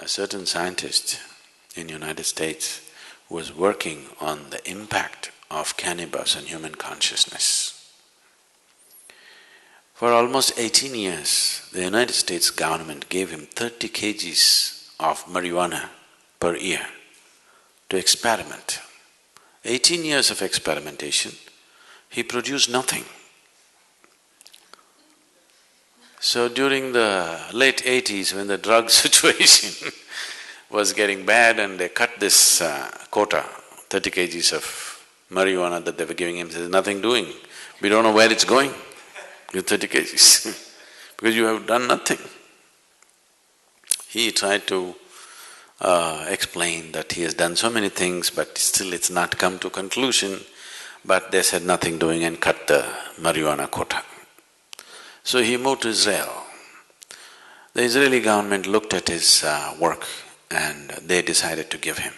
a certain scientist in United States who was working on the impact of cannabis on human consciousness. For almost 18 years, the United States government gave him 30 kgs of marijuana per year to experiment. 18 years of experimentation, he produced nothing. So during the late 80s, when the drug situation was getting bad and they cut this quota, 30 kgs of marijuana that they were giving him, there's nothing doing. We don't know where it's going with 30 kgs because you have done nothing. He tried to explain that he has done so many things but still it's not come to conclusion, but they said nothing doing and cut the marijuana quota. So he moved to Israel. The Israeli government looked at his work and they decided to give him.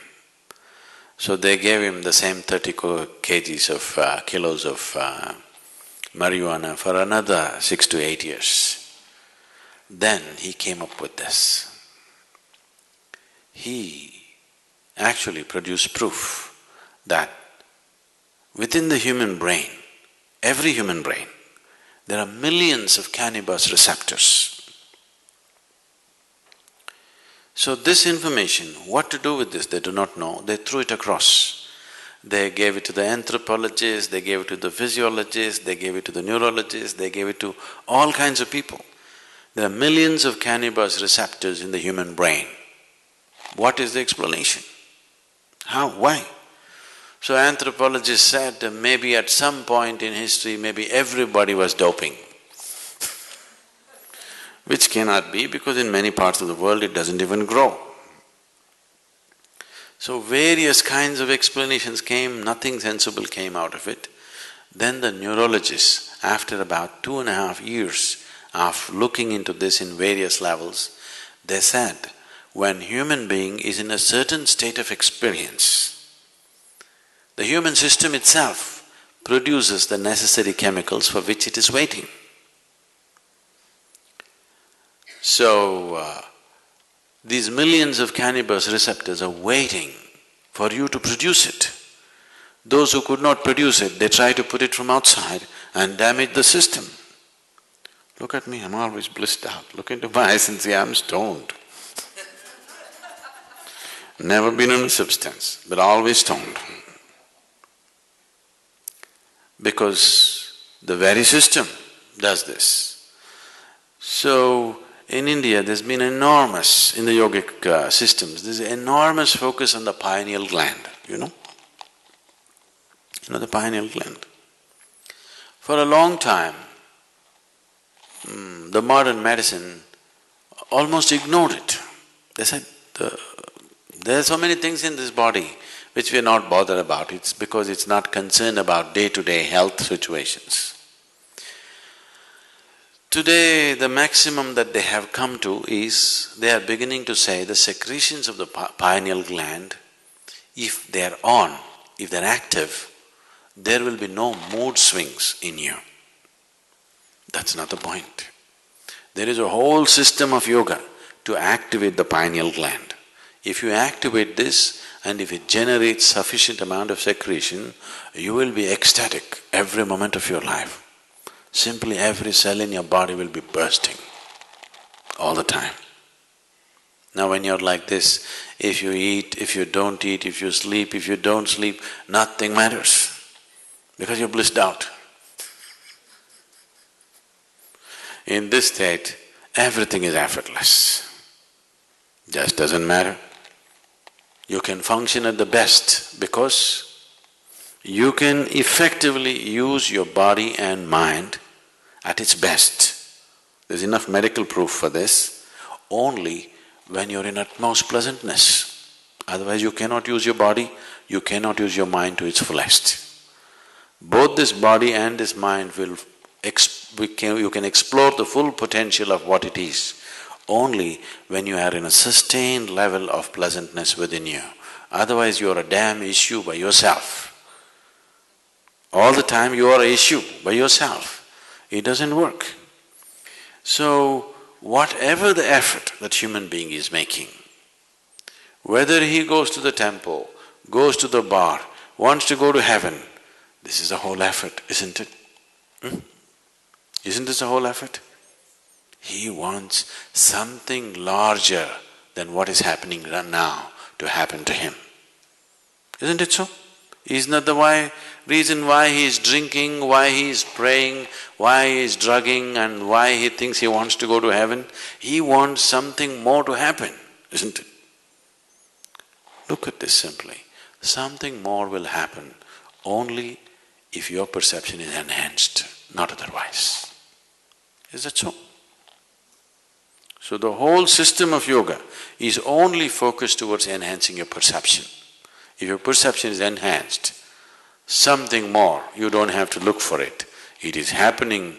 So they gave him the same 30 kgs of kilos of marijuana for another 6 to 8 years. Then he came up with this. He actually produced proof that within the human brain, every human brain, there are millions of cannabis receptors. So this information, what to do with this, they do not know, they threw it across. They gave it to the anthropologists, they gave it to the physiologists, they gave it to the neurologists, they gave it to all kinds of people. There are millions of cannabis receptors in the human brain. What is the explanation? How? Why? So anthropologists said maybe at some point in history, maybe everybody was doping, which cannot be because in many parts of the world it doesn't even grow. So various kinds of explanations came, nothing sensible came out of it. Then the neurologists, after about 2.5 years of looking into this in various levels, they said, when human being is in a certain state of experience, the human system itself produces the necessary chemicals for which it is waiting. So, these millions of cannabis receptors are waiting for you to produce it. Those who could not produce it, they try to put it from outside and damage the system. Look at me, I'm always blissed out. Look into my eyes and see I'm stoned. Never been on a substance, but always stoned. Because the very system does this. So, in India there's been enormous, in the yogic systems, there's enormous focus on the pineal gland, you know? You know the pineal gland? For a long time, the modern medicine almost ignored it. They said, there are so many things in this body which we are not bothered about, it's because it's not concerned about day-to-day health situations. Today, the maximum that they have come to is, they are beginning to say the secretions of the pineal gland, if they're on, if they're active, there will be no mood swings in you. That's not the point. There is a whole system of yoga to activate the pineal gland. If you activate this and if it generates sufficient amount of secretion, you will be ecstatic every moment of your life. Simply every cell in your body will be bursting all the time. Now when you're like this, if you eat, if you don't eat, if you sleep, if you don't sleep, nothing matters because you're blissed out. In this state, everything is effortless. Just doesn't matter. You can function at the best because you can effectively use your body and mind at its best. There's enough medical proof for this, only when you're in utmost pleasantness. Otherwise you cannot use your body, you cannot use your mind to its fullest. Both this body and this mind will… you can explore the full potential of what it is only when you are in a sustained level of pleasantness within you. Otherwise you are a damn issue by yourself. All the time you are an issue by yourself. It doesn't work. So, whatever the effort that human being is making, Whether he goes to the temple, goes to the bar, wants to go to heaven, this is the whole effort, isn't it? Isn't this the whole effort? He wants something larger than what is happening right now to happen to him. Isn't it so? Isn't that the reason why he is drinking, why he is praying, why he is drugging and why he thinks he wants to go to heaven? He wants something more to happen, isn't it? Look at this simply. Something more will happen only if your perception is enhanced, not otherwise. Is that so? So the whole system of yoga is only focused towards enhancing your perception. If your perception is enhanced, something more, you don't have to look for it. It is happening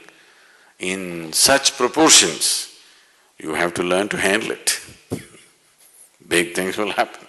in such proportions, you have to learn to handle it. Big things will happen.